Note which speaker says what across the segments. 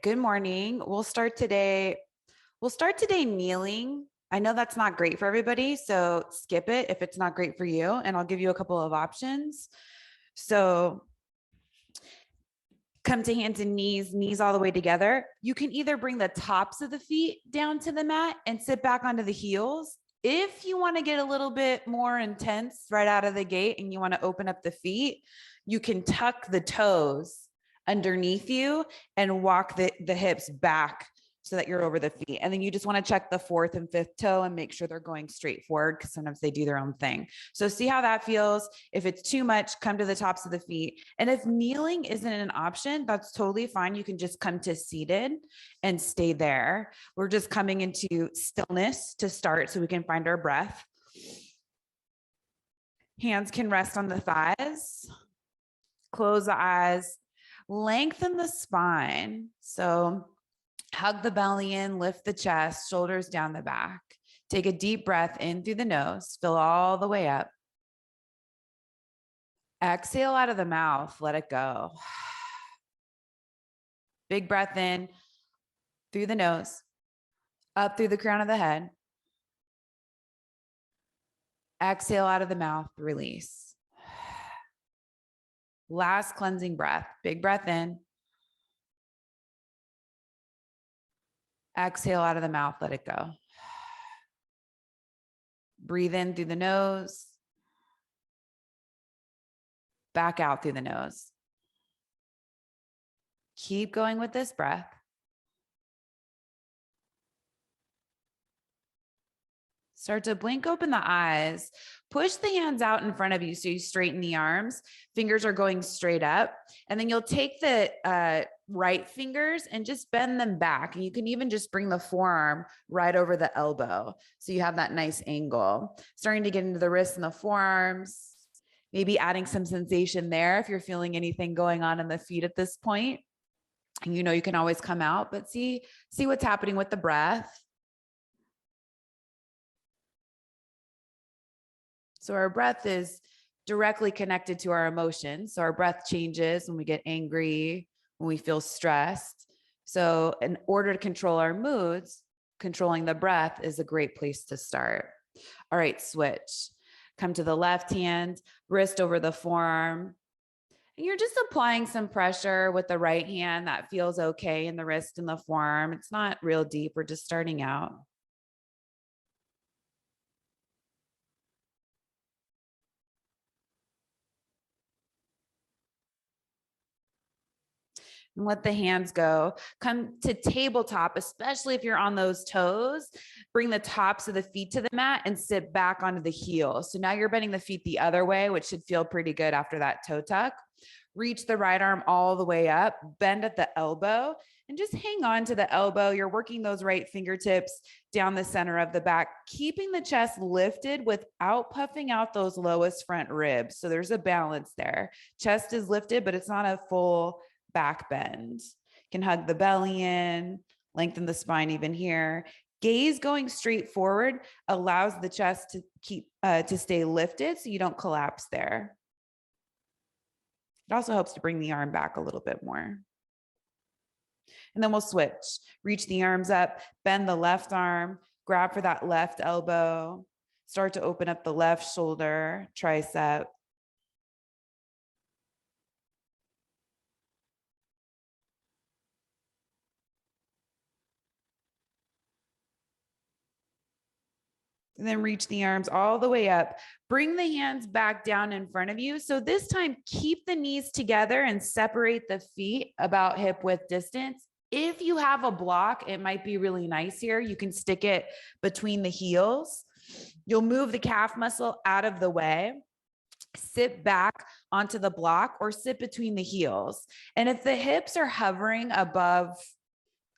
Speaker 1: good morning. We'll start today kneeling. I know that's not great for everybody, so skip it if it's not great for you, and I'll give you a couple of options. So come to hands and knees all the way together. You can either bring the tops of the feet down to the mat and sit back onto the heels. If you want to get a little bit more intense right out of the gate and you want to open up the feet, you can tuck the toes underneath you and walk the hips back so that you're over the feet. And then you just want to check the fourth and fifth toe and make sure they're going straight forward, because sometimes they do their own thing. So see how that feels. If it's too much, come to the tops of the feet. And if kneeling isn't an option, that's totally fine. You can just come to seated and stay there. We're just coming into stillness to start so we can find our breath. Hands can rest on the thighs. Close the eyes. Lengthen the spine. So hug the belly in, lift the chest, shoulders down the back. Take a deep breath in through the nose, fill all the way up. Exhale out of the mouth, let it go. Big breath in through the nose, up through the crown of the head. Exhale out of the mouth, release. Last cleansing breath, big breath in. Exhale out of the mouth, let it go. Breathe in through the nose. Back out through the nose. Keep going with this breath. Start to blink open the eyes. Push the hands out in front of you so you straighten the arms. Fingers are going straight up. And then you'll take the right fingers and just bend them back. And you can even just bring the forearm right over the elbow, so you have that nice angle. Starting to get into the wrists and the forearms. Maybe adding some sensation there if you're feeling anything going on in the feet at this point. And you know you can always come out, but see what's happening with the breath. So our breath is directly connected to our emotions. So our breath changes when we get angry, when we feel stressed. So in order to control our moods, controlling the breath is a great place to start. All right, switch. Come to the left hand, wrist over the forearm. And you're just applying some pressure with the right hand. That feels okay in the wrist and the forearm. It's not real deep. We're just starting out. And let the hands go. Come to tabletop, especially if you're on those toes. Bring the tops of the feet to the mat and sit back onto the heels. So now you're bending the feet the other way, which should feel pretty good after that toe tuck. Reach the right arm all the way up, bend at the elbow, and just hang on to the elbow. You're working those right fingertips down the center of the back, keeping the chest lifted without puffing out those lowest front ribs. So there's a balance there. Chest is lifted, but it's not a full back bend. Can hug the belly in, lengthen the spine even here. Gaze going straight forward allows the chest to keep to stay lifted so you don't collapse there. It also helps to bring the arm back a little bit more. And then we'll switch. Reach the arms up, bend the left arm, grab for that left elbow, start to open up the left shoulder, tricep. And then reach the arms all the way up. Bring the hands back down in front of you. So this time, keep the knees together and separate the feet about hip width distance. If you have a block, it might be really nice here. You can stick it between the heels. You'll move the calf muscle out of the way. Sit back onto the block or sit between the heels. And if the hips are hovering above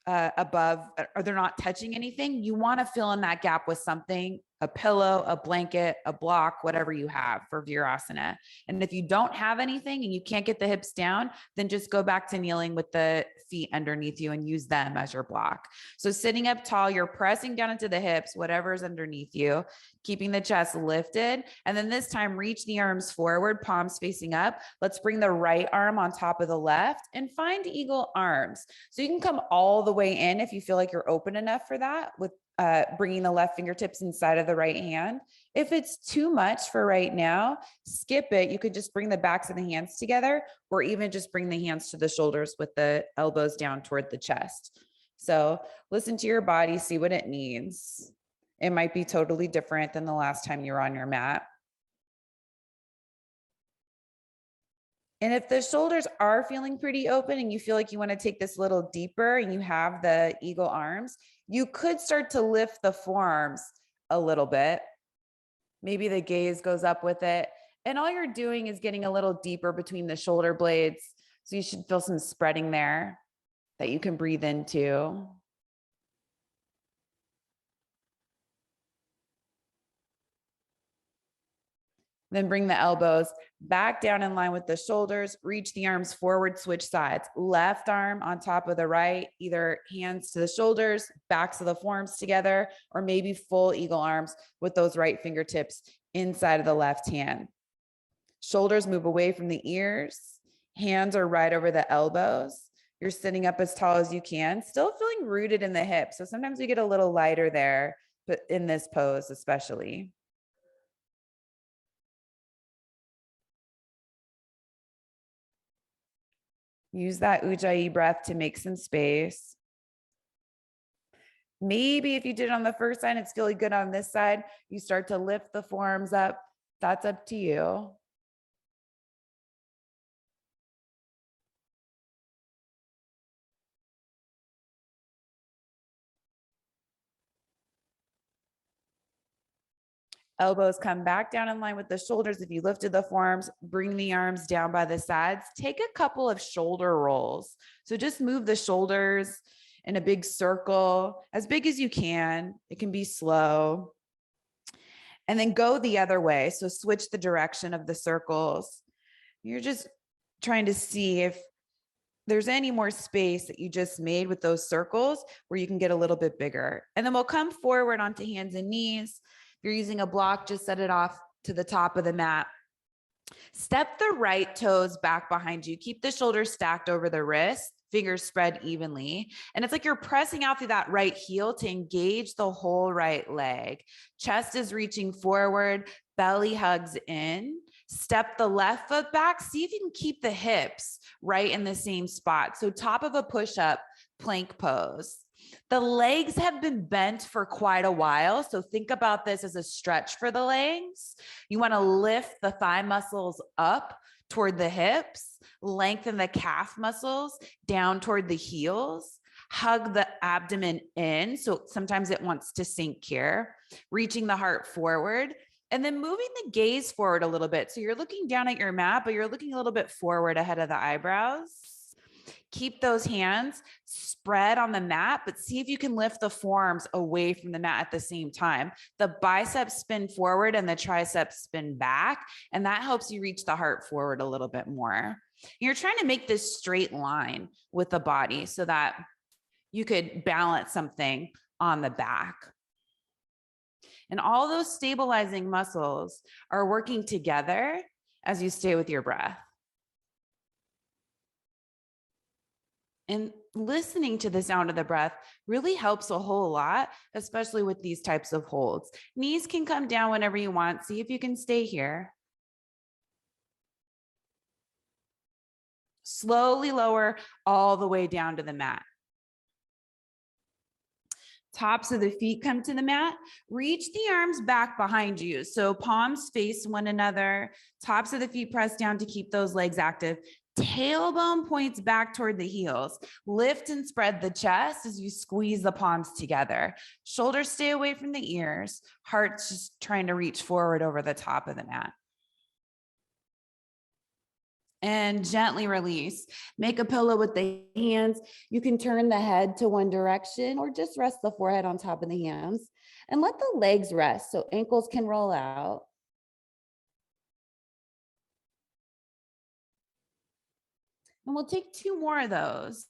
Speaker 1: or they're not touching anything, you want to fill in that gap with something a pillow, a blanket, a block, whatever you have for Virasana. And if you don't have anything and you can't get the hips down, then just go back to kneeling with the feet underneath you and use them as your block. So sitting up tall, you're pressing down into the hips, whatever's underneath you, keeping the chest lifted. And then this time, reach the arms forward, palms facing up. Let's bring the right arm on top of the left and find eagle arms. So you can come all the way in if you feel like you're open enough for that, with bringing the left fingertips inside of the right hand. If it's too much for right now, skip it. You could just bring the backs of the hands together, or even just bring the hands to the shoulders with the elbows down toward the chest. So listen to your body, see what it needs. It might be totally different than the last time you were on your mat. And if the shoulders are feeling pretty open and you feel like you want to take this a little deeper and you have the eagle arms, you could start to lift the forearms a little bit. Maybe the gaze goes up with it. And all you're doing is getting a little deeper between the shoulder blades. So you should feel some spreading there that you can breathe into. Then bring the elbows back down in line with the shoulders, reach the arms forward, switch sides. Left arm on top of the right, either hands to the shoulders, backs of the forearms together, or maybe full eagle arms with those right fingertips inside of the left hand. Shoulders move away from the ears. Hands are right over the elbows. You're sitting up as tall as you can, still feeling rooted in the hips. So sometimes we get a little lighter there, but in this pose especially. Use that Ujjayi breath to make some space. Maybe if you did it on the first side, it's feeling good on this side, you start to lift the forearms up. That's up to you. Elbows come back down in line with the shoulders. If you lifted the forearms, bring the arms down by the sides. Take a couple of shoulder rolls. So just move the shoulders in a big circle, as big as you can. It can be slow. And then go the other way. So switch the direction of the circles. You're just trying to see if there's any more space that you just made with those circles where you can get a little bit bigger. And then we'll come forward onto hands and knees. If you're using a block, just set it off to the top of the mat. Step the right toes back behind you. Keep the shoulders stacked over the wrist, fingers spread evenly. And it's like you're pressing out through that right heel to engage the whole right leg. Chest is reaching forward, belly hugs in. Step the left foot back. See if you can keep the hips right in the same spot. So top of a push-up, plank pose. The legs have been bent for quite a while. So think about this as a stretch for the legs. You want to lift the thigh muscles up toward the hips, lengthen the calf muscles down toward the heels, hug the abdomen in. So sometimes it wants to sink here, reaching the heart forward. And then moving the gaze forward a little bit. So you're looking down at your mat, but you're looking a little bit forward ahead of the eyebrows. Keep those hands spread on the mat, but see if you can lift the forearms away from the mat at the same time. The biceps spin forward and the triceps spin back, and that helps you reach the heart forward a little bit more. You're trying to make this straight line with the body so that you could balance something on the back. And all those stabilizing muscles are working together as you stay with your breath. And listening to the sound of the breath really helps a whole lot, especially with these types of holds. Knees can come down whenever you want. See if you can stay here. Slowly lower all the way down to the mat. Tops of the feet come to the mat. Reach the arms back behind you. So palms face one another. Tops of the feet press down to keep those legs active. Tailbone points back toward the heels. Lift and spread the chest as you squeeze the palms together. Shoulders stay away from the ears. Heart's just trying to reach forward over the top of the mat. And gently release. Make a pillow with the hands. You can turn the head to one direction or just rest the forehead on top of the hands and let the legs rest so ankles can roll out. And we'll take 2 more of those.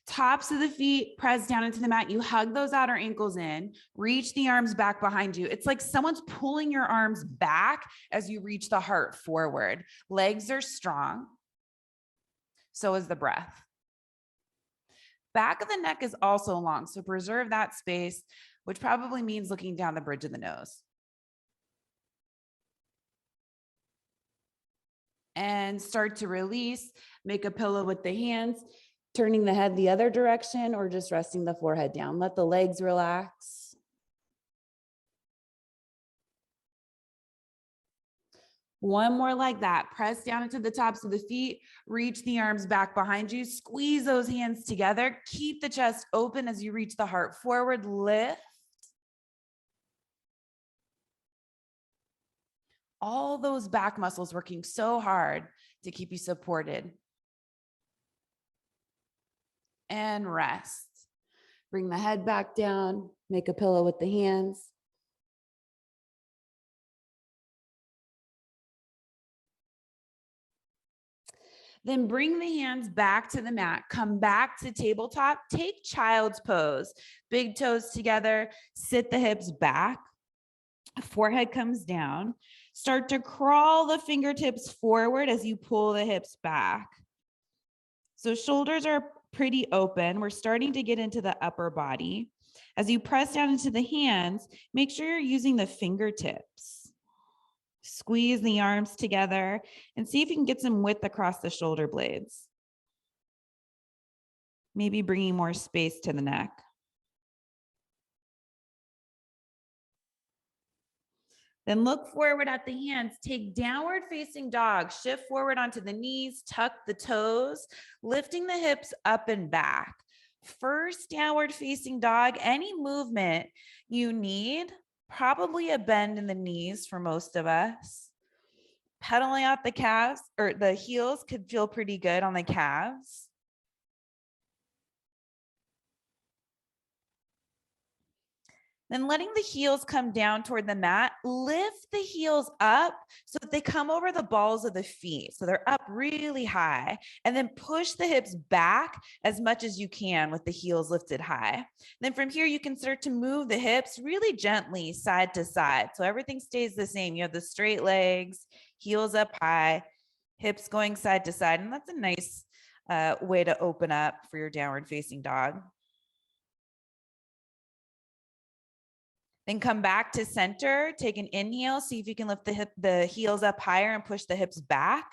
Speaker 1: Tops of the feet press down into the mat. You hug those outer ankles in, reach the arms back behind you. It's like someone's pulling your arms back as you reach the heart forward. Legs are strong. So is the breath. Back of the neck is also long, so preserve that space, which probably means looking down the bridge of the nose. And start to release. Make a pillow with the hands, turning the head the other direction or just resting the forehead down. Let the legs relax. One more like that. Press down into the tops of the feet, reach the arms back behind you, squeeze those hands together, keep the chest open as you reach the heart forward, lift. All those back muscles working so hard to keep you supported. And rest. Bring the head back down, make a pillow with the hands. Then bring the hands back to the mat. Come back to tabletop. Take child's pose. Big toes together. Sit the hips back. Forehead comes down. Start to crawl the fingertips forward as you pull the hips back. So shoulders are pretty open. We're starting to get into the upper body. As you press down into the hands, make sure you're using the fingertips. Squeeze the arms together and see if you can get some width across the shoulder blades. Maybe bringing more space to the neck. Then look forward at the hands. Take downward facing dog. Shift forward onto the knees, tuck the toes, lifting the hips up and back. First downward facing dog, any movement you need, probably a bend in the knees for most of us. Pedaling out the calves or the heels could feel pretty good on the calves. Then letting the heels come down toward the mat, lift the heels up so that they come over the balls of the feet. So they're up really high, and then push the hips back as much as you can with the heels lifted high. Then from here, you can start to move the hips really gently side to side. So everything stays the same. You have the straight legs, heels up high, hips going side to side. And that's a nice way to open up for your downward facing dog. Then come back to center, take an inhale, see if you can lift the heels up higher and push the hips back.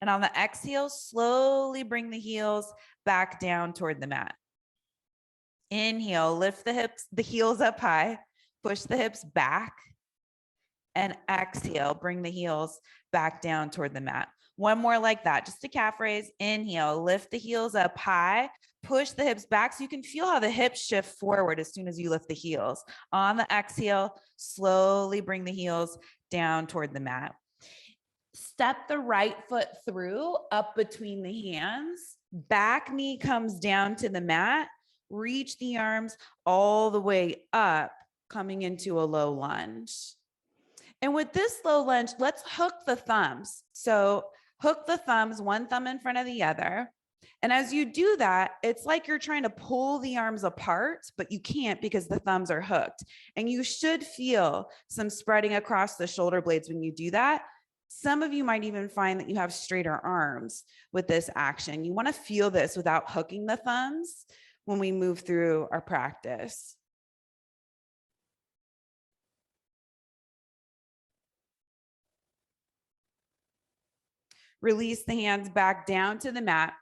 Speaker 1: And on the exhale, slowly bring the heels back down toward the mat. Inhale, lift the heels up high, push the hips back. And exhale, bring the heels back down toward the mat. One more like that, just a calf raise. Inhale, lift the heels up high, push the hips back so you can feel how the hips shift forward as soon as you lift the heels. On the exhale, slowly bring the heels down toward the mat. Step the right foot through up between the hands. Back knee comes down to the mat. Reach the arms all the way up, coming into a low lunge. And with this low lunge, let's hook the thumbs. So hook the thumbs, one thumb in front of the other. And as you do that, it's like you're trying to pull the arms apart, but you can't because the thumbs are hooked. And you should feel some spreading across the shoulder blades when you do that. Some of you might even find that you have straighter arms with this action. You want to feel this without hooking the thumbs when we move through our practice. Release the hands back down to the mat.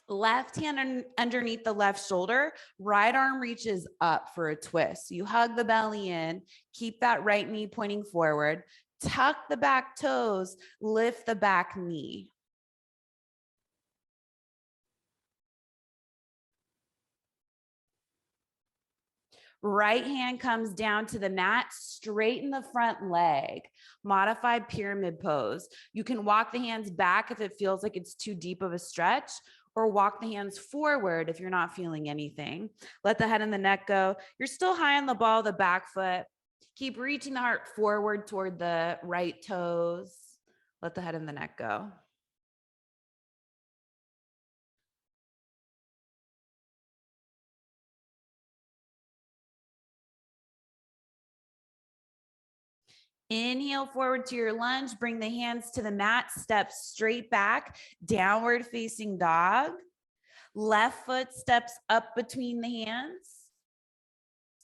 Speaker 1: Left hand underneath the left shoulder, right arm reaches up for a twist. You hug the belly in, keep that right knee pointing forward, tuck the back toes, lift the back knee. Right hand comes down to the mat, straighten the front leg, modified pyramid pose. You can walk the hands back if it feels like it's too deep of a stretch, or walk the hands forward if you're not feeling anything. Let the head and the neck go. You're still high on the ball, the back foot. Keep reaching the heart forward toward the right toes. Let the head and the neck go. Inhale forward to your lunge. Bring the hands to the mat. Step straight back. Downward facing dog. Left foot steps up between the hands.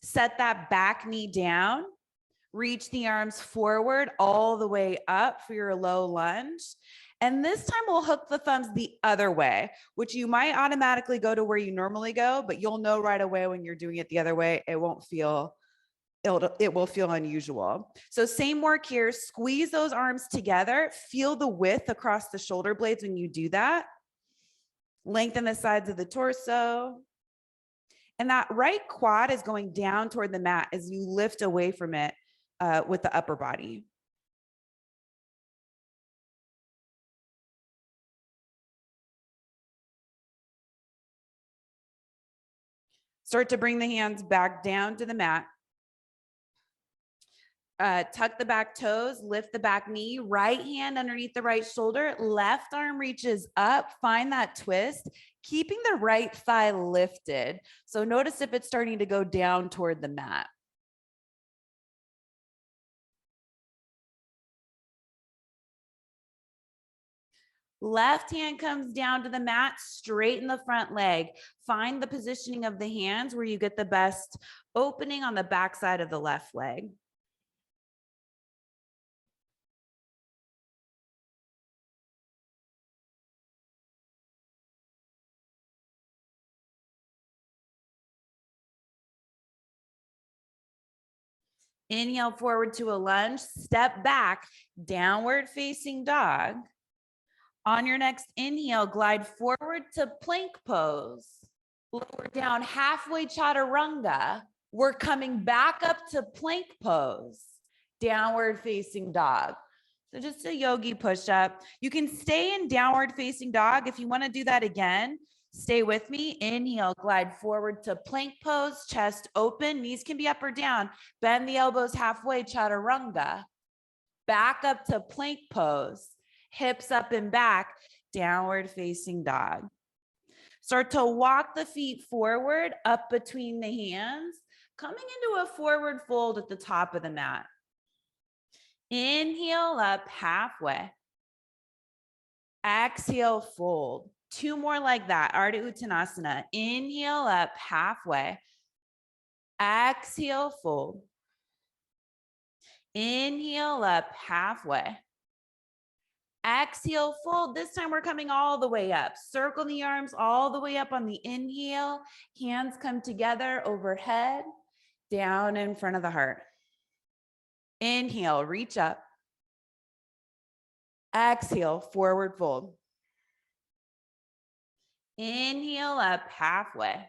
Speaker 1: Set that back knee down. Reach the arms forward all the way up for your low lunge. And this time we'll hook the thumbs the other way, which you might automatically go to where you normally go, but you'll know right away when you're doing it the other way, it will feel unusual. So same work here, squeeze those arms together, feel the width across the shoulder blades when you do that. Lengthen the sides of the torso. And that right quad is going down toward the mat as you lift away from it with the upper body. Start to bring the hands back down to the mat. Tuck the back toes, lift the back knee, right hand underneath the right shoulder, left arm reaches up, find that twist, keeping the right thigh lifted. So notice if it's starting to go down toward the mat. Left hand comes down to the mat, straighten the front leg. Find the positioning of the hands where you get the best opening on the back side of the left leg. Inhale forward to a lunge, step back, downward facing dog. On your next inhale, glide forward to plank pose. Lower down halfway chaturanga. We're coming back up to plank pose. Downward facing dog. So just a yogi push up. You can stay in downward facing dog. If you want to do that again, stay with me. Inhale, glide forward to plank pose, chest open, knees can be up or down. Bend the elbows halfway, chaturanga. Back up to plank pose. Hips up and back, downward facing dog. Start to walk the feet forward, up between the hands, coming into a forward fold at the top of the mat. Inhale up halfway. Exhale, fold. Two more like that, Ardha Uttanasana. Inhale up halfway. Exhale, fold. Inhale up halfway. Exhale, fold. This time we're coming all the way up. Circle the arms all the way up on the inhale. Hands come together overhead, down in front of the heart. Inhale, reach up. Exhale, forward fold. Inhale up halfway.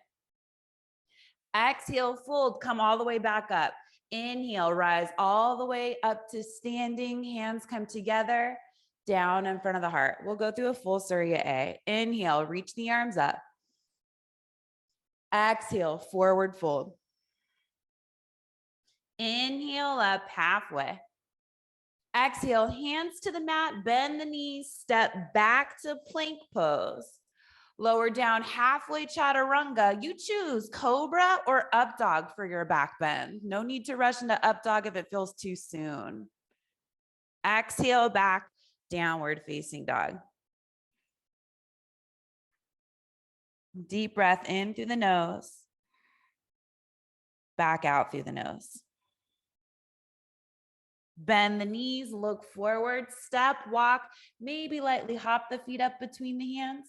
Speaker 1: Exhale, fold, come all the way back up. Inhale, rise all the way up to standing. Hands come together, down in front of the heart. We'll go through a full Surya A. Inhale, reach the arms up. Exhale, forward fold. Inhale up halfway. Exhale, hands to the mat, bend the knees, step back to plank pose. Lower down halfway chaturanga. You choose cobra or up dog for your back bend. No need to rush into up dog if it feels too soon. Exhale back, downward facing dog. Deep breath in through the nose. Back out through the nose. Bend the knees, look forward, step, walk, maybe lightly hop the feet up between the hands.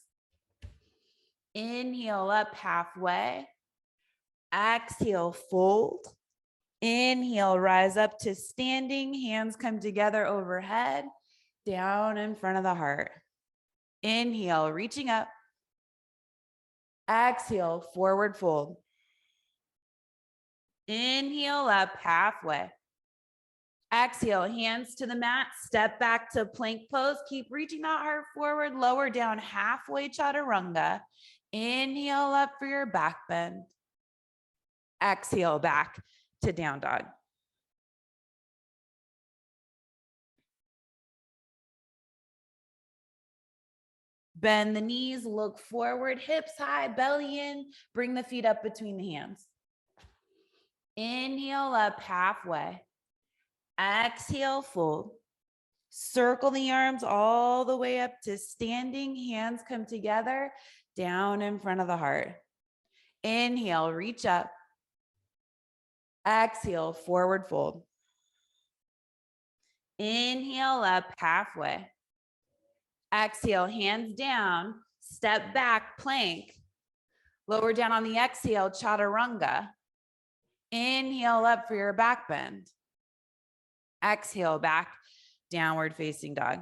Speaker 1: Inhale up halfway. Exhale, fold. Inhale, rise up to standing. Hands come together overhead, down in front of the heart. Inhale, reaching up. Exhale, forward fold. Inhale up halfway. Exhale, hands to the mat, step back to plank pose. Keep reaching that heart forward, lower down halfway, chaturanga. Inhale up for your back bend. Exhale back to down dog. Bend the knees, look forward, hips high, belly in. Bring the feet up between the hands. Inhale up halfway. Exhale, fold. Circle the arms all the way up to standing. Hands come together, down in front of the heart. Inhale, reach up. Exhale, forward fold. Inhale up halfway. Exhale, hands down, step back, plank. Lower down on the exhale, chaturanga. Inhale up for your back bend. Exhale back, downward facing dog.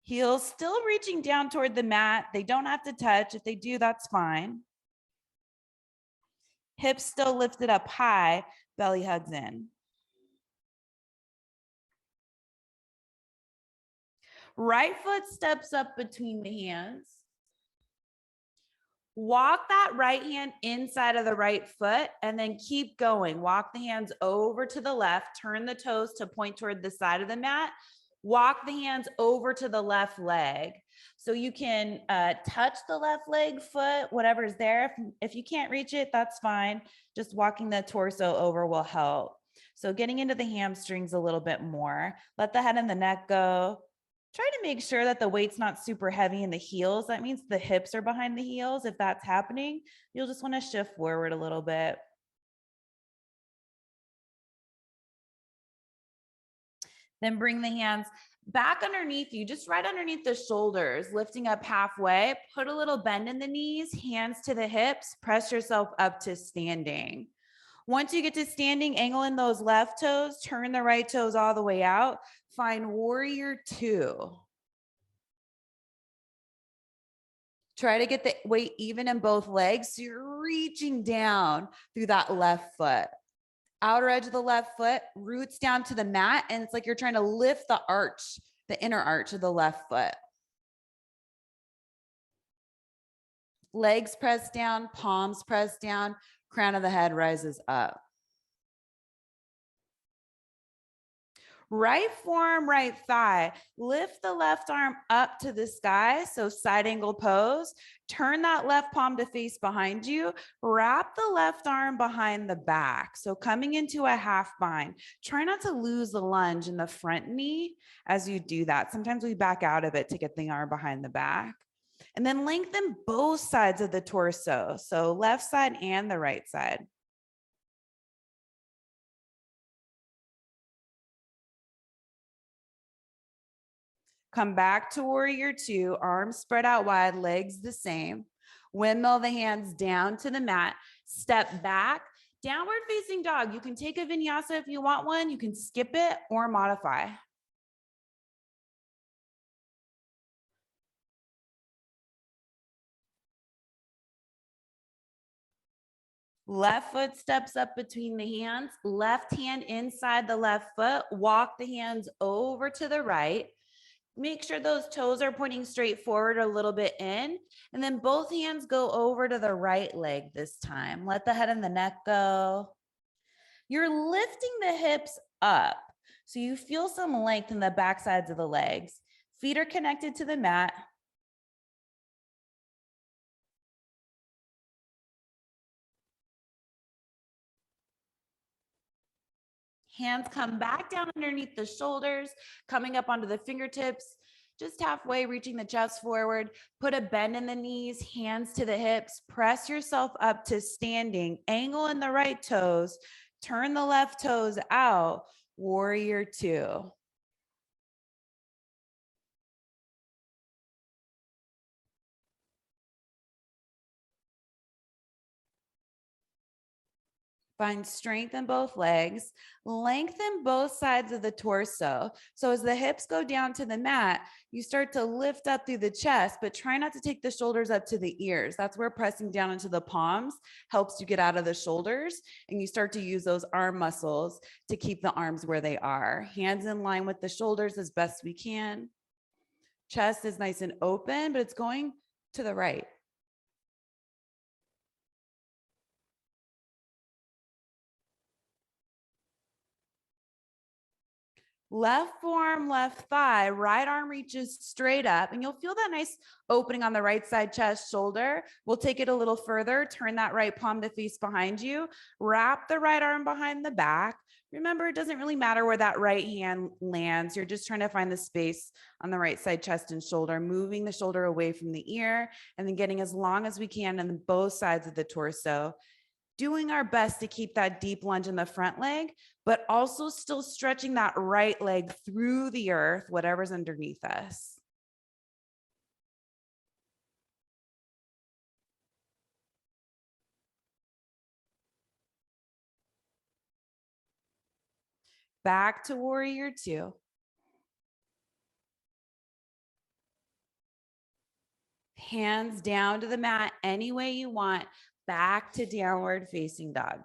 Speaker 1: Heels still reaching down toward the mat. They don't have to touch. If they do, that's fine. Hips still lifted up high, belly hugs in. Right foot steps up between the hands. Walk that right hand inside of the right foot and then keep going. Walk the hands over to the left, turn the toes to point toward the side of the mat. Walk the hands over to the left leg. So you can touch the left leg, foot, whatever's there. If you can't reach it, that's fine. Just walking the torso over will help. So getting into the hamstrings a little bit more. Let the head and the neck go. Try to make sure that the weight's not super heavy in the heels. That means the hips are behind the heels. If that's happening, you'll just want to shift forward a little bit. Then bring the hands back underneath you, just right underneath the shoulders, lifting up halfway. Put a little bend in the knees, hands to the hips, press yourself up to standing. Once you get to standing, angle in those left toes, turn the right toes all the way out. Find warrior two. Try to get the weight even in both legs. So you're reaching down through that left foot. Outer edge of the left foot, roots down to the mat. And it's like you're trying to lift the arch, the inner arch of the left foot. Legs press down, palms press down, crown of the head rises up. Right forearm, right thigh. Lift the left arm up to the sky. So side angle pose. Turn that left palm to face behind you. Wrap the left arm behind the back. So coming into a half bind. Try not to lose the lunge in the front knee as you do that. Sometimes we back out of it to get the arm behind the back. And then lengthen both sides of the torso. So left side and the right side. Come back to warrior two, arms spread out wide, legs the same. Windmill the hands down to the mat. Step back, downward facing dog. You can take a vinyasa if you want one. You can skip it or modify. Left foot steps up between the hands. Left hand inside the left foot. Walk the hands over to the right. Make sure those toes are pointing straight forward a little bit in. And then both hands go over to the right leg this time. Let the head and the neck go. You're lifting the hips up. So you feel some length in the back sides of the legs. Feet are connected to the mat. Hands come back down underneath the shoulders, coming up onto the fingertips, just halfway reaching the chest forward. Put a bend in the knees, hands to the hips. Press yourself up to standing. Angle in the right toes. Turn the left toes out. Warrior two. Find strength in both legs. Lengthen both sides of the torso. So as the hips go down to the mat, you start to lift up through the chest, but try not to take the shoulders up to the ears. That's where pressing down into the palms helps you get out of the shoulders. And you start to use those arm muscles to keep the arms where they are. Hands in line with the shoulders as best we can. Chest is nice and open, but it's going to the right. Left forearm, left thigh, right arm reaches straight up, and you'll feel that nice opening on the right side chest shoulder. We'll take it a little further, turn that right palm to face behind you, wrap the right arm behind the back. Remember, it doesn't really matter where that right hand lands. You're just trying to find the space on the right side chest and shoulder, moving the shoulder away from the ear, and then getting as long as we can on both sides of the torso. Doing our best to keep that deep lunge in the front leg, but also still stretching that right leg through the earth, whatever's underneath us. Back to warrior two. Hands down to the mat any way you want. Back to downward facing dog.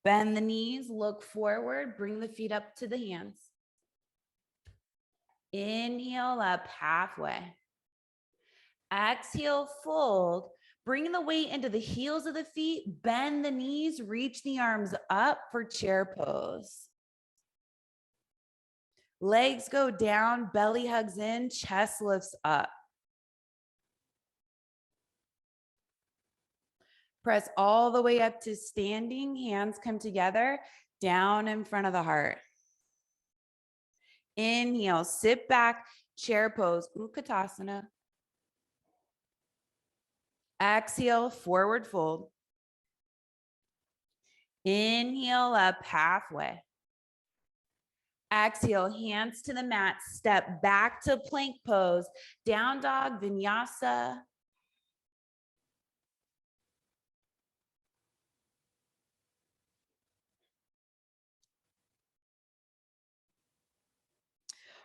Speaker 1: Bend the knees, look forward, bring the feet up to the hands. Inhale up halfway. Exhale, fold. Bring the weight into the heels of the feet, bend the knees, reach the arms up for chair pose. Legs go down, belly hugs in, chest lifts up. Press all the way up to standing, hands come together, down in front of the heart. Inhale, sit back, chair pose, Ukatasana. Exhale, forward fold. Inhale up halfway. Exhale, hands to the mat, step back to plank pose, down dog, vinyasa.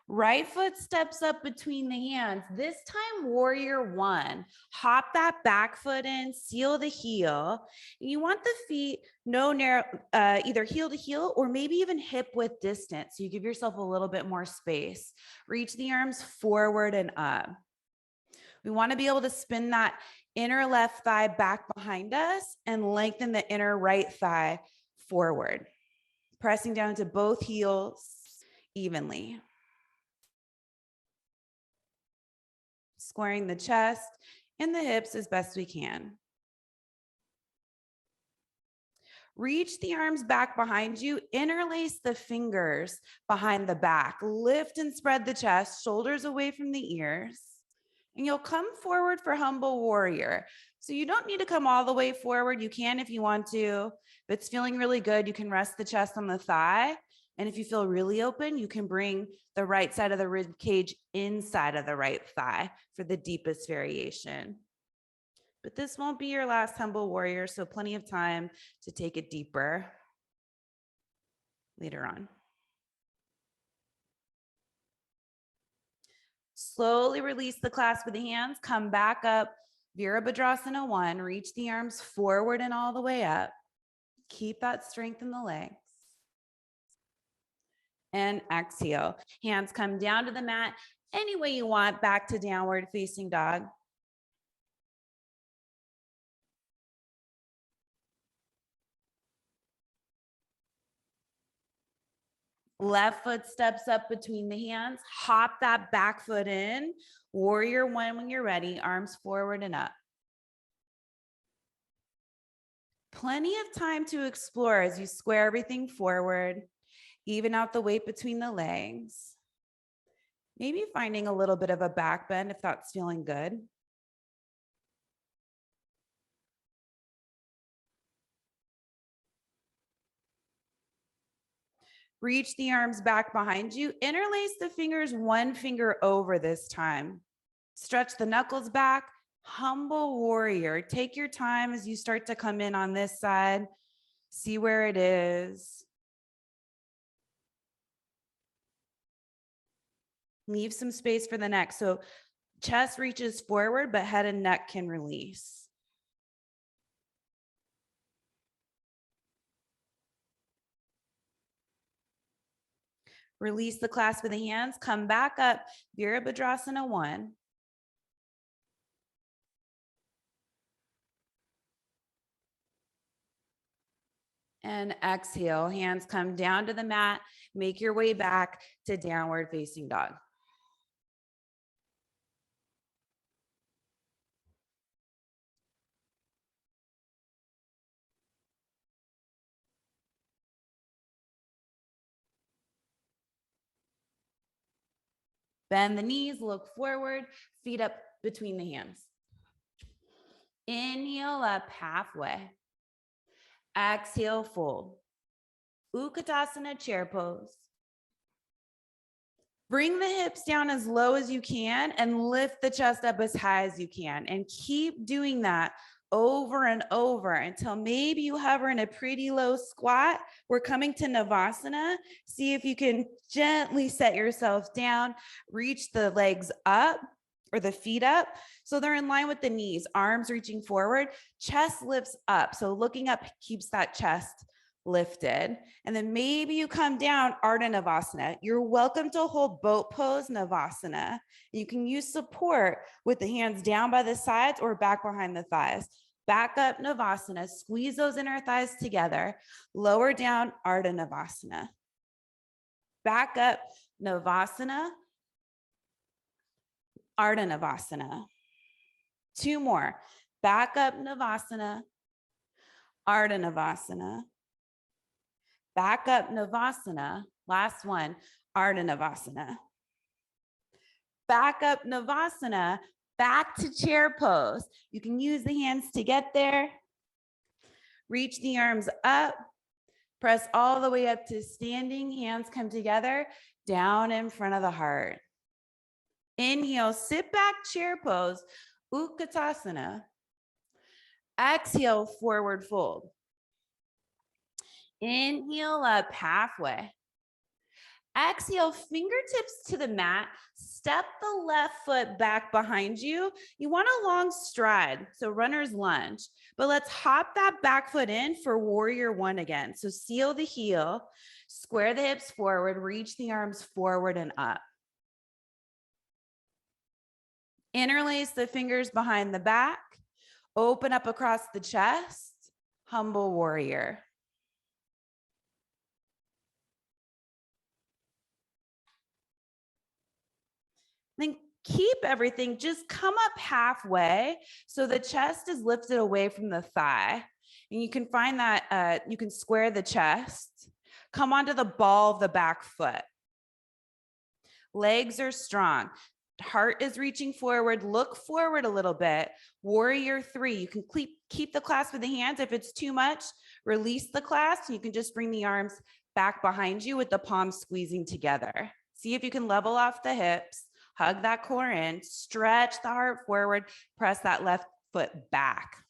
Speaker 1: Right foot steps up between the hands. This time, warrior one. Hop that back foot in, seal the heel. You want the feet no narrow, either heel to heel or maybe even hip width distance. So you give yourself a little bit more space. Reach the arms forward and up. We want to be able to spin that inner left thigh back behind us and lengthen the inner right thigh forward. Pressing down to both heels evenly. Squaring the chest and the hips as best we can. Reach the arms back behind you, interlace the fingers behind the back, lift and spread the chest, shoulders away from the ears, and you'll come forward for humble warrior. So you don't need to come all the way forward. You can if you want to. If it's feeling really good, you can rest the chest on the thigh. And if you feel really open, you can bring the right side of the rib cage inside of the right thigh for the deepest variation. But this won't be your last humble warrior, so plenty of time to take it deeper later on. Slowly release the clasp of the hands, come back up, Virabhadrasana 1, reach the arms forward and all the way up. Keep that strength in the legs. And exhale. Hands come down to the mat any way you want, back to downward facing dog. Left foot steps up between the hands. Hop that back foot in. Warrior one when you're ready. Arms forward and up. Plenty of time to explore as you square everything forward. Even out the weight between the legs. Maybe finding a little bit of a back bend if that's feeling good. Reach the arms back behind you. Interlace the fingers, one finger over this time. Stretch the knuckles back. Humble warrior. Take your time as you start to come in on this side. See where it is. Leave some space for the neck. So chest reaches forward, but head and neck can release. Release the clasp of the hands. Come back up. Virabhadrasana 1. And exhale. Hands come down to the mat. Make your way back to downward facing dog. Bend the knees, look forward, feet up between the hands. Inhale up halfway. Exhale, fold. Ukatasana chair pose. Bring the hips down as low as you can and lift the chest up as high as you can. And keep doing that over and over until maybe you hover in a pretty low squat. We're coming to Navasana. See if you can gently set yourself down, reach the legs up or the feet up so they're in line with the knees, arms reaching forward, chest lifts up. So looking up keeps that chest lifted. And then maybe you come down, Ardha Navasana. You're welcome to hold boat pose Navasana. You can use support with the hands down by the sides or back behind the thighs. Back up Navasana, squeeze those inner thighs together. Lower down Ardha Navasana. Back up Navasana, Ardha Navasana. 2 more. Back up Navasana, Ardha Navasana. Back up Navasana. Last one, Ardha Navasana. Back up Navasana, back to chair pose. You can use the hands to get there. Reach the arms up. Press all the way up to standing. Hands come together, down in front of the heart. Inhale, sit back, chair pose, Ukatasana. Exhale, forward fold. Inhale up halfway. Exhale, fingertips to the mat. Step the left foot back behind you. You want a long stride, so runner's lunge. But let's hop that back foot in for warrior 1 again. So seal the heel, square the hips forward, reach the arms forward and up. Interlace the fingers behind the back. Open up across the chest. Humble warrior. Then keep everything, just come up halfway so the chest is lifted away from the thigh. And you can find that you can square the chest. Come onto the ball of the back foot. Legs are strong. Heart is reaching forward. Look forward a little bit. Warrior 3. You can keep the clasp with the hands. If it's too much, release the clasp. You can just bring the arms back behind you with the palms squeezing together. See if you can level off the hips. Hug that core in. Stretch the heart forward. Press that left foot back.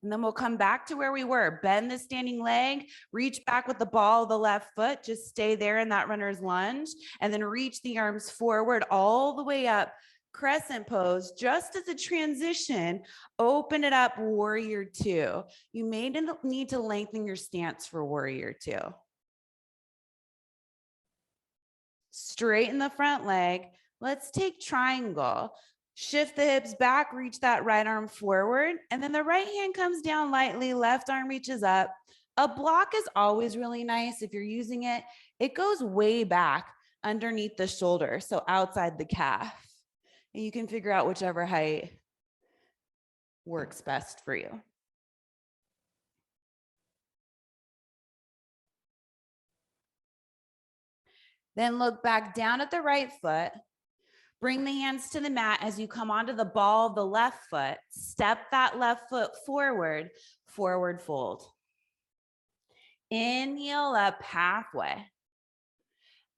Speaker 1: And then we'll come back to where we were. Bend the standing leg, reach back with the ball of the left foot. Just stay there in that runner's lunge. And then reach the arms forward all the way up. Crescent pose. Just as a transition, open it up, warrior 2. You may need to lengthen your stance for warrior 2. Straighten the front leg. Let's take triangle. Shift the hips back, reach that right arm forward, and then the right hand comes down lightly, left arm reaches up. A block is always really nice if you're using it. It goes way back underneath the shoulder, so outside the calf. And you can figure out whichever height works best for you. Then look back down at the right foot. Bring the hands to the mat as you come onto the ball of the left foot. Step that left foot forward, forward fold. Inhale up halfway.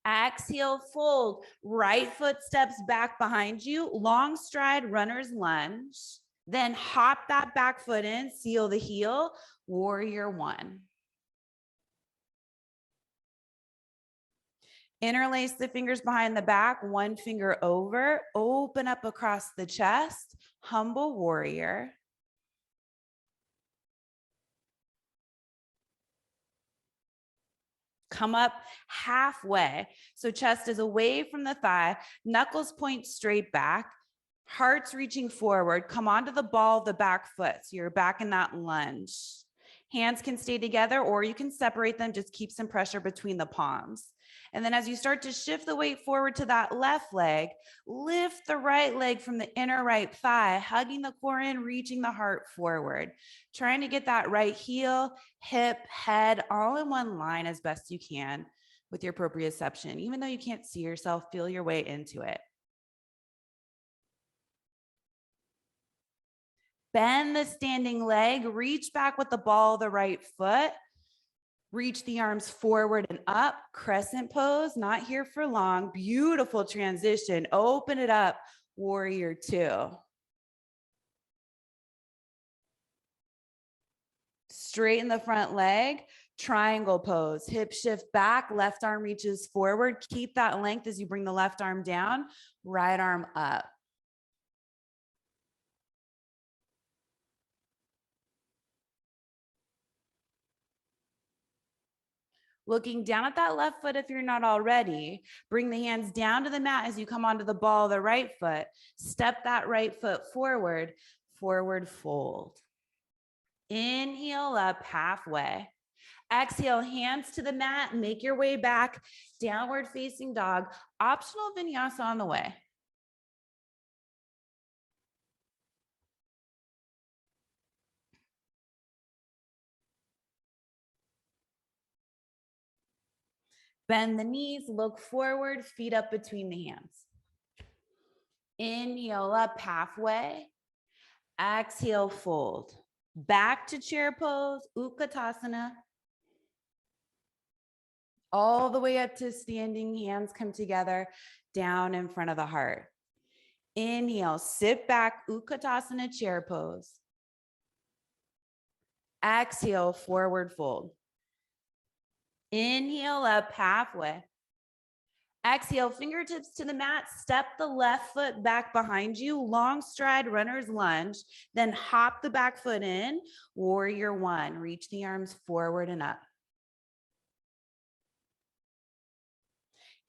Speaker 1: Exhale, fold. Right foot steps back behind you. Long stride, runner's lunge. Then hop that back foot in, seal the heel, warrior one. Interlace the fingers behind the back, one finger over, open up across the chest, humble warrior. Come up halfway. So chest is away from the thigh, knuckles point straight back, heart's reaching forward. Come onto the ball of the back foot. So you're back in that lunge. Hands can stay together or you can separate them. Just keep some pressure between the palms. And then as you start to shift the weight forward to that left leg, lift the right leg from the inner right thigh, hugging the core in, reaching the heart forward. Trying to get that right heel, hip, head, all in one line as best you can with your proprioception. Even though you can't see yourself, feel your way into it. Bend the standing leg, reach back with the ball of the right foot. Reach the arms forward and up, crescent pose, not here for long. Beautiful transition. Open it up, warrior two. Straighten the front leg, triangle pose. Hip shift back, left arm reaches forward. Keep that length as you bring the left arm down, right arm up. Looking down at that left foot if you're not already. Bring the hands down to the mat as you come onto the ball of the right foot. Step that right foot forward, forward fold. Inhale up halfway. Exhale, hands to the mat. Make your way back. Downward facing dog. Optional vinyasa on the way. Bend the knees, look forward, feet up between the hands. Inhale up halfway. Exhale, fold. Back to chair pose, Ukatasana. All the way up to standing, hands come together, down in front of the heart. Inhale, sit back, Ukatasana chair pose. Exhale, forward fold. Inhale up halfway. Exhale, fingertips to the mat, step the left foot back behind you, long stride, runner's lunge, then hop the back foot in, warrior one. Reach the arms forward and up.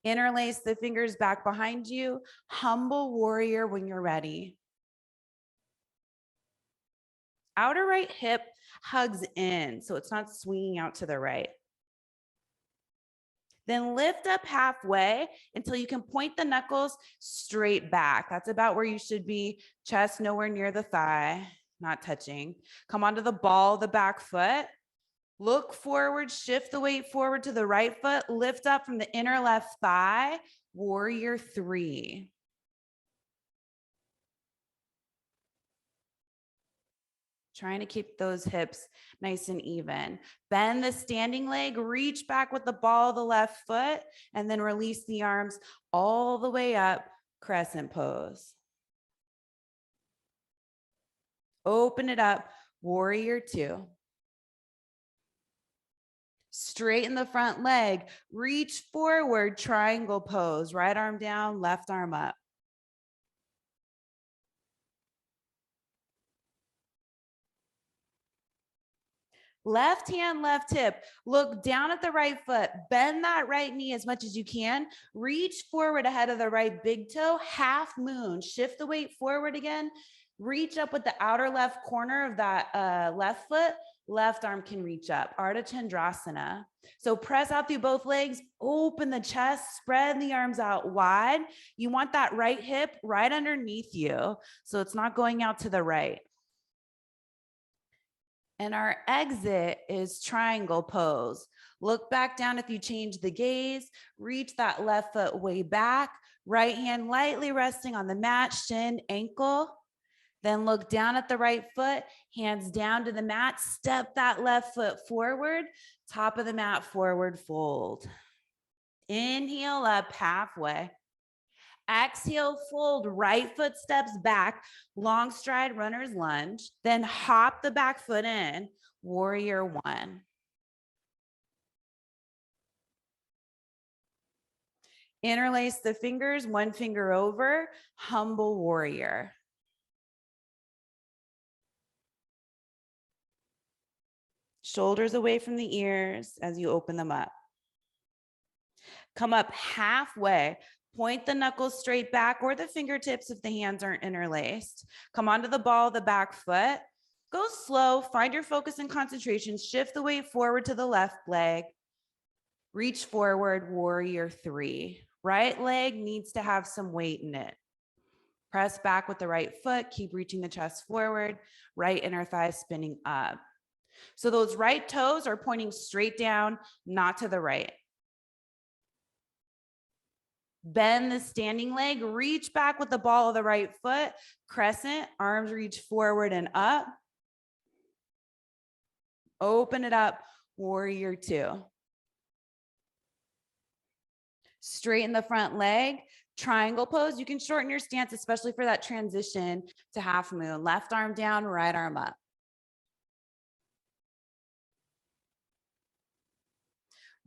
Speaker 1: Interlace the fingers back behind you, humble warrior when you're ready. Outer right hip hugs in, so it's not swinging out to the right. Then lift up halfway until you can point the knuckles straight back. That's about where you should be. Chest nowhere near the thigh, not touching. Come onto the ball of the back foot. Look forward, shift the weight forward to the right foot. Lift up from the inner left thigh, warrior three. Trying to keep those hips nice and even. Bend the standing leg, reach back with the ball of the left foot, and then release the arms all the way up, crescent pose. Open it up, warrior two. Straighten the front leg, reach forward, triangle pose, right arm down, left arm up. Left hand, left hip. Look down at the right foot. Bend that right knee as much as you can. Reach forward ahead of the right big toe. Half moon. Shift the weight forward again. Reach up with the outer left corner of that left foot. Left arm can reach up. Ardha Chandrasana. So press out through both legs. Open the chest. Spread the arms out wide. You want that right hip right underneath you, so it's not going out to the right. And our exit is triangle pose. Look back down if you change the gaze. Reach that left foot way back. Right hand lightly resting on the mat, shin, ankle. Then look down at the right foot, hands down to the mat, step that left foot forward, top of the mat forward fold. Inhale up halfway. Exhale, fold, right foot steps back, long stride, runner's lunge. Then hop the back foot in, warrior one. Interlace the fingers, one finger over, humble warrior. Shoulders away from the ears as you open them up. Come up halfway. Point the knuckles straight back or the fingertips if the hands aren't interlaced. Come onto the ball of the back foot. Go slow, find your focus and concentration. Shift the weight forward to the left leg. Reach forward, warrior three. Right leg needs to have some weight in it. Press back with the right foot. Keep reaching the chest forward. Right inner thigh spinning up. So those right toes are pointing straight down, not to the right. Bend the standing leg, reach back with the ball of the right foot, crescent, arms reach forward and up. Open it up, warrior two. Straighten the front leg, triangle pose. You can shorten your stance, especially for that transition to half moon. Left arm down, right arm up.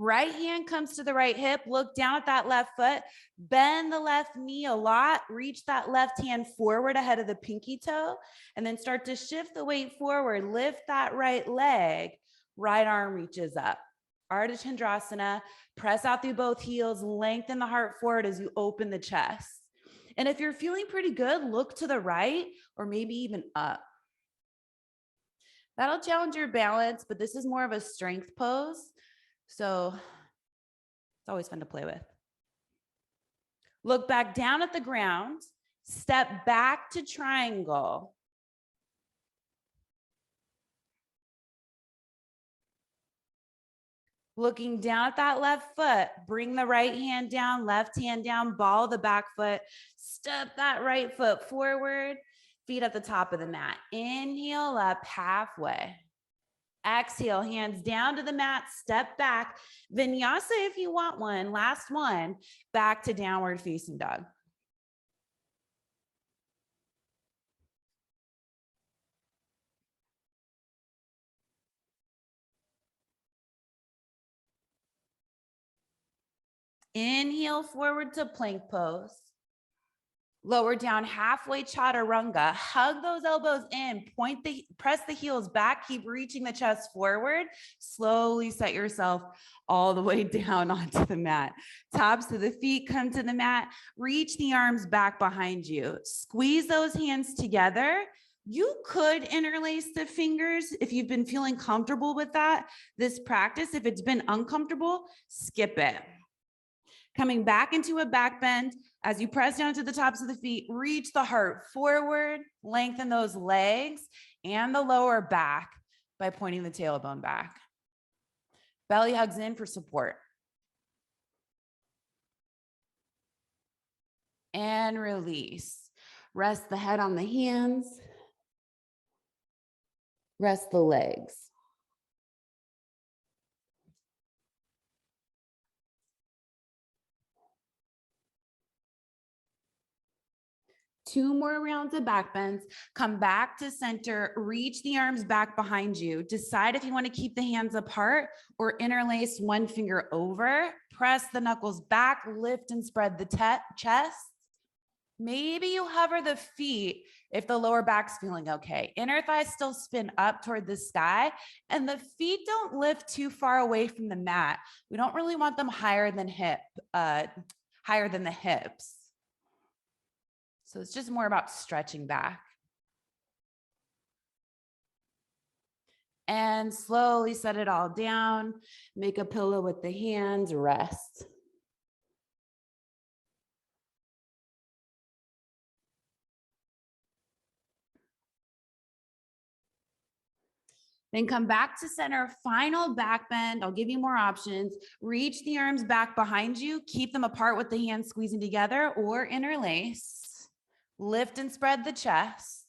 Speaker 1: Right hand comes to the right hip. Look down at that left foot. Bend the left knee a lot. Reach that left hand forward ahead of the pinky toe. And then start to shift the weight forward. Lift that right leg. Right arm reaches up. Ardha Chandrasana. Press out through both heels. Lengthen the heart forward as you open the chest. And if you're feeling pretty good, look to the right or maybe even up. That'll challenge your balance, but this is more of a strength pose. So it's always fun to play with. Look back down at the ground, step back to triangle. Looking down at that left foot, bring the right hand down, left hand down, ball the back foot, step that right foot forward, feet at the top of the mat. Inhale up halfway. Exhale, hands down to the mat, step back. Vinyasa if you want one, last one, back to downward facing dog. Inhale forward to plank pose. Lower down halfway chaturanga. Hug those elbows in. Press the heels back. Keep reaching the chest forward. Slowly set yourself all the way down onto the mat. Tops of the feet come to the mat. Reach the arms back behind you. Squeeze those hands together. You could interlace the fingers if you've been feeling comfortable with that. This practice, if it's been uncomfortable, skip it. Coming back into a back bend, as you press down to the tops of the feet, reach the heart forward, lengthen those legs and the lower back by pointing the tailbone back. Belly hugs in for support. And release. Rest the head on the hands. Rest the legs. Two more rounds of back bends. Come back to center, reach the arms back behind you. Decide if you want to keep the hands apart or interlace one finger over. Press the knuckles back, lift and spread the chest. Maybe you hover the feet if the lower back's feeling okay. Inner thighs still spin up toward the sky and the feet don't lift too far away from the mat. We don't really want them higher than the hips. So it's just more about stretching back. And slowly set it all down. Make a pillow with the hands, rest. Then come back to center, final back bend. I'll give you more options. Reach the arms back behind you. Keep them apart with the hands squeezing together or interlace. Lift and spread the chest.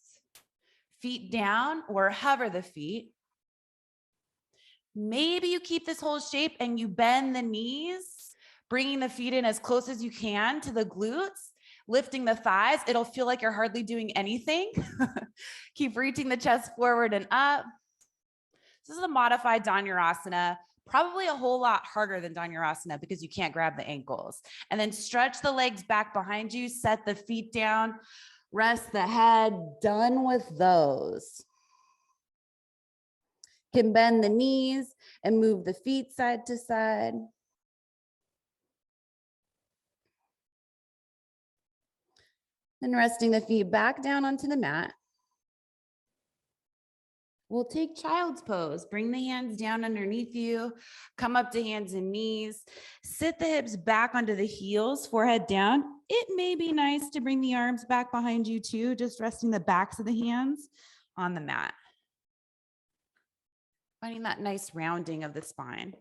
Speaker 1: feet down or hover the feet. Maybe you keep this whole shape and you bend the knees, bringing the feet in as close as you can to the glutes, lifting the thighs. It'll feel like you're hardly doing anything. Keep reaching the chest forward and up. This is a modified Dhanurasana, probably a whole lot harder than Dhanurasana because you can't grab the ankles. And then stretch the legs back behind you, set the feet down, rest the head. Done with those. Can bend the knees and move the feet side to side. Then resting the feet back down onto the mat. We'll take child's pose. Bring the hands down underneath you. Come up to hands and knees. Sit the hips back onto the heels, forehead down. It may be nice to bring the arms back behind you too, just resting the backs of the hands on the mat. Finding that nice rounding of the spine.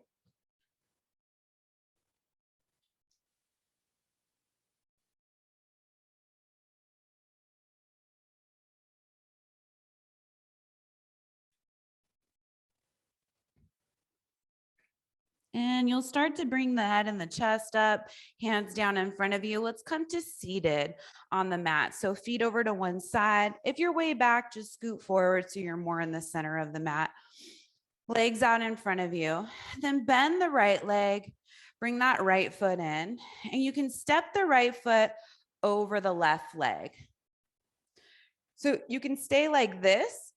Speaker 1: And you'll start to bring the head and the chest up, hands down in front of you. Let's come to seated on the mat. So feet over to one side. If you're way back, just scoot forward so you're more in the center of the mat. Legs out in front of you. Then bend the right leg, bring that right foot in, and you can step the right foot over the left leg. So you can stay like this.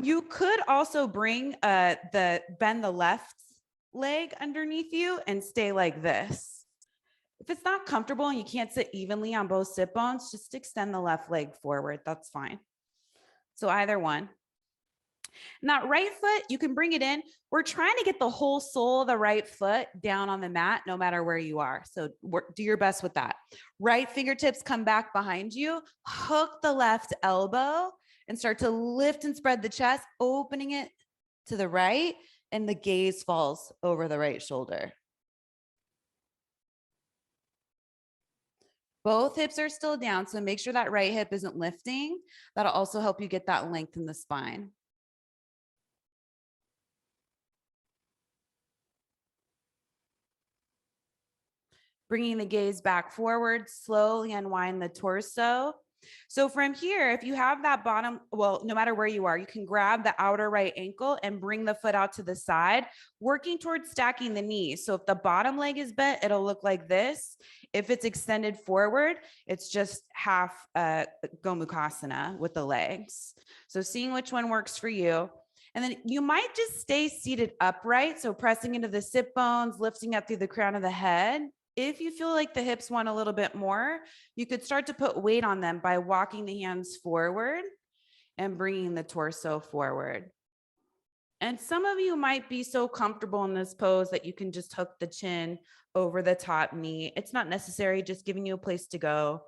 Speaker 1: You could also bring bend the left leg underneath you and stay like this. If it's not comfortable and you can't sit evenly on both sit bones, just extend the left leg forward. That's fine. So either one. And that right foot, you can bring it in. We're trying to get the whole sole of the right foot down on the mat, no matter where you are. So do your best with that. Right fingertips come back behind you. Hook the left elbow and start to lift and spread the chest, opening it to the right, and the gaze falls over the right shoulder. Both hips are still down, so make sure that right hip isn't lifting. That'll also help you get that length in the spine. Bringing the gaze back forward, slowly unwind the torso. So from here, if you have that bottom, well, no matter where you are, you can grab the outer right ankle and bring the foot out to the side, working towards stacking the knees. So if the bottom leg is bent, it'll look like this. If it's extended forward, it's just half Gomukhasana with the legs. So seeing which one works for you. And then you might just stay seated upright. So pressing into the sit bones, lifting up through the crown of the head. If you feel like the hips want a little bit more, you could start to put weight on them by walking the hands forward and bringing the torso forward. And some of you might be so comfortable in this pose that you can just hook the chin over the top knee. It's not necessary, just giving you a place to go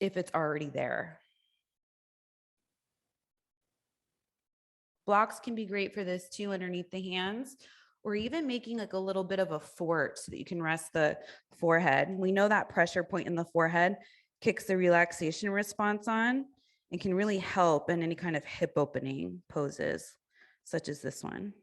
Speaker 1: if it's already there. Blocks can be great for this too, underneath the hands, or even making like a little bit of a fort so that you can rest the forehead. We know that pressure point in the forehead kicks the relaxation response on and can really help in any kind of hip opening poses, such as this one.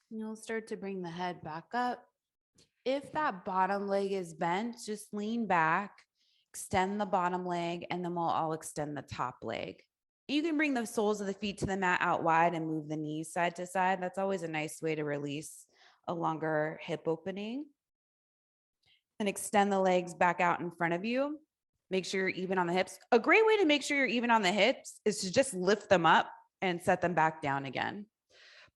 Speaker 1: You'll start to bring the head back up. If that bottom leg is bent, just lean back, extend the bottom leg, and then we'll all extend the top leg. You can bring the soles of the feet to the mat out wide and move the knees side to side. That's always a nice way to release a longer hip opening. And extend the legs back out in front of you. Make sure you're even on the hips. A great way to make sure you're even on the hips is to just lift them up and set them back down again.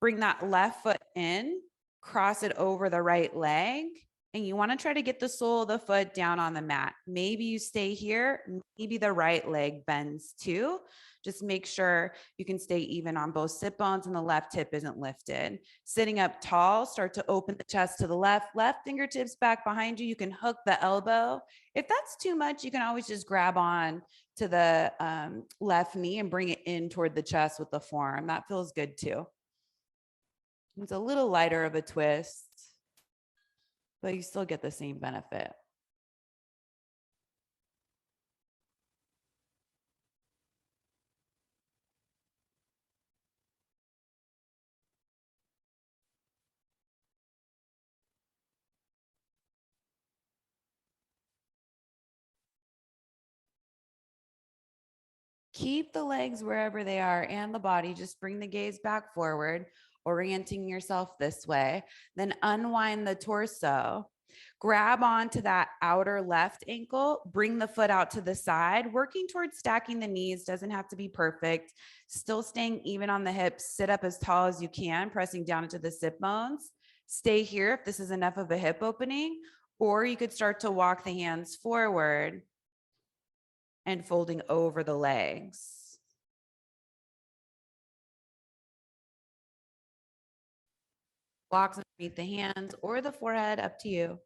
Speaker 1: Bring that left foot in, cross it over the right leg, and you want to try to get the sole of the foot down on the mat. Maybe you stay here, maybe the right leg bends too. Just make sure you can stay even on both sit bones and the left hip isn't lifted. Sitting up tall, start to open the chest to the left fingertips back behind you. You can hook the elbow. If that's too much, you can always just grab on to the left knee and bring it in toward the chest with the forearm. That feels good too. It's a little lighter of a twist, but you still get the same benefit. Keep the legs wherever they are and the body. Just bring the gaze back forward, orienting yourself this way. Then unwind the torso. Grab onto that outer left ankle, bring the foot out to the side, working towards stacking the knees. Doesn't have to be perfect. Still staying even on the hips. Sit up as tall as you can, pressing down into the sit bones. Stay here if this is enough of a hip opening, or you could start to walk the hands forward and folding over the legs. Blocks underneath the hands or the forehead, up to you.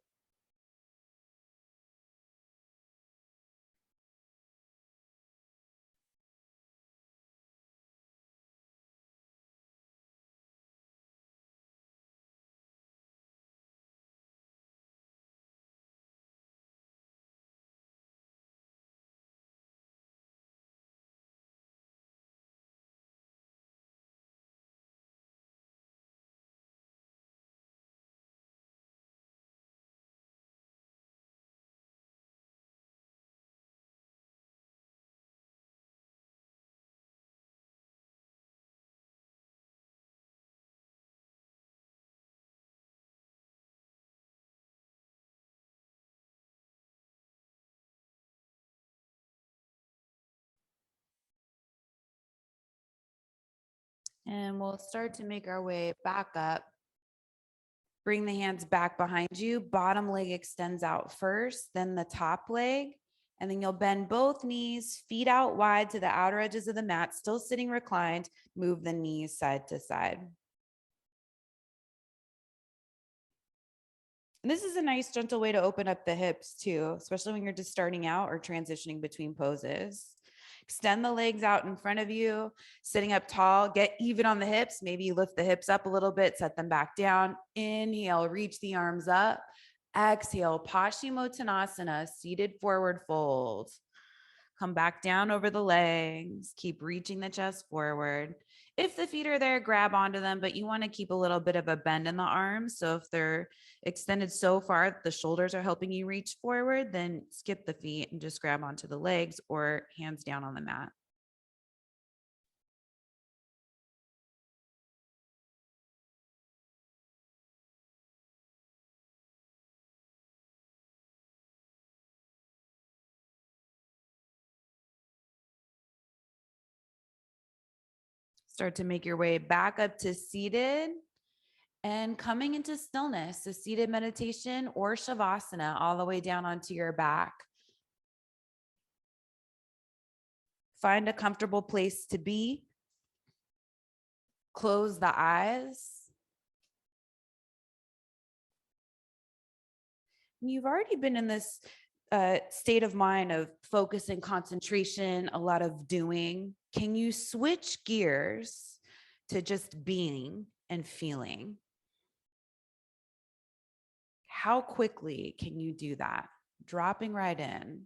Speaker 1: And we'll start to make our way back up. Bring the hands back behind you. Bottom leg extends out first, then the top leg. And then you'll bend both knees, feet out wide to the outer edges of the mat, still sitting reclined. Move the knees side to side. And this is a nice, gentle way to open up the hips too, especially when you're just starting out or transitioning between poses. Extend the legs out in front of you, sitting up tall, get even on the hips. Maybe you lift the hips up a little bit, set them back down. Inhale, reach the arms up. Exhale, Paschimottanasana, seated forward fold. Come back down over the legs. Keep reaching the chest forward. If the feet are there, grab onto them, but you want to keep a little bit of a bend in the arms. So if they're extended so far that the shoulders are helping you reach forward, then skip the feet and just grab onto the legs or hands down on the mat. Start to make your way back up to seated and coming into stillness, a seated meditation or Shavasana, all the way down onto your back. Find a comfortable place to be. Close the eyes. You've already been in this state of mind of focus and concentration, a lot of doing. Can you switch gears to just being and feeling? How quickly can you do that? Dropping right in.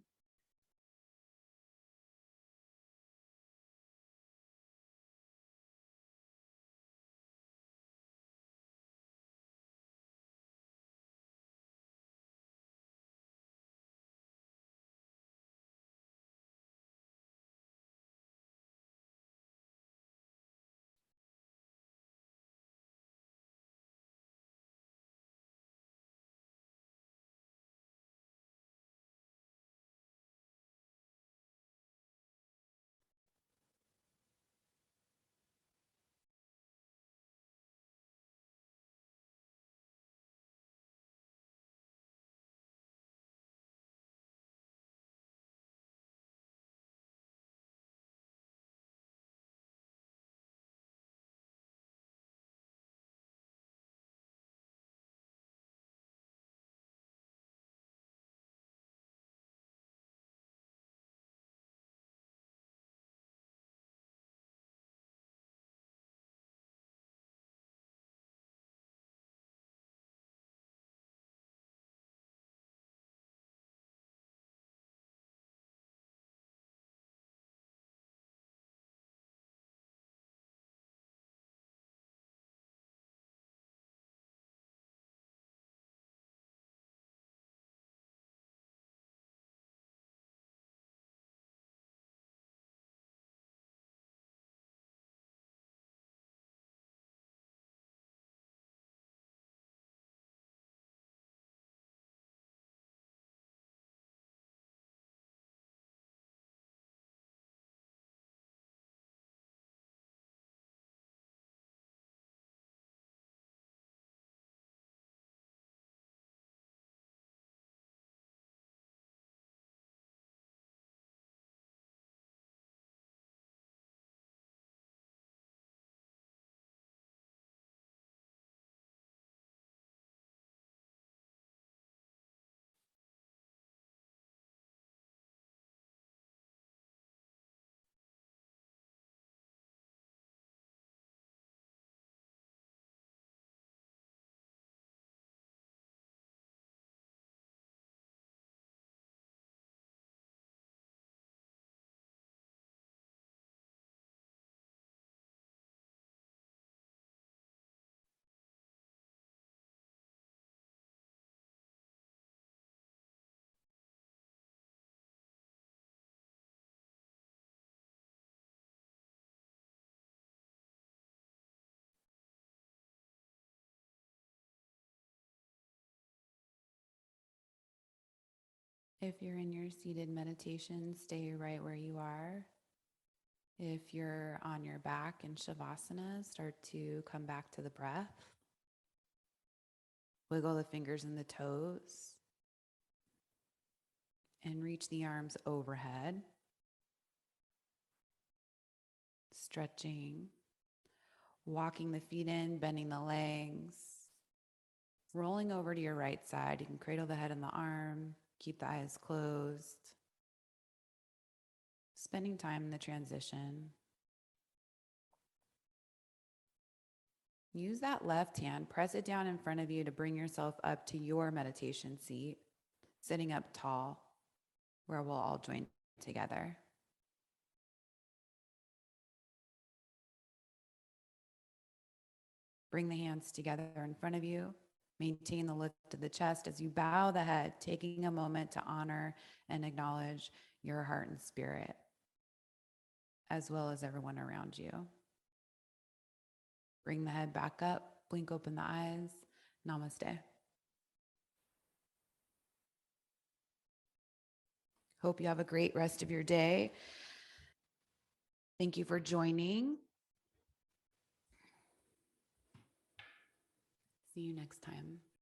Speaker 1: If you're in your seated meditation, stay right where you are. If you're on your back in Shavasana, start to come back to the breath. Wiggle the fingers and the toes and reach the arms overhead. Stretching, walking the feet in, bending the legs, rolling over to your right side. You can cradle the head and the arm, keep the eyes closed. Spending time in the transition. Use that left hand, press it down in front of you to bring yourself up to your meditation seat, sitting up tall, where we'll all join together. Bring the hands together in front of you. Maintain the lift of the chest as you bow the head, taking a moment to honor and acknowledge your heart and spirit, as well as everyone around you. Bring the head back up, blink open the eyes. Namaste. Hope you have a great rest of your day. Thank you for joining. See you next time.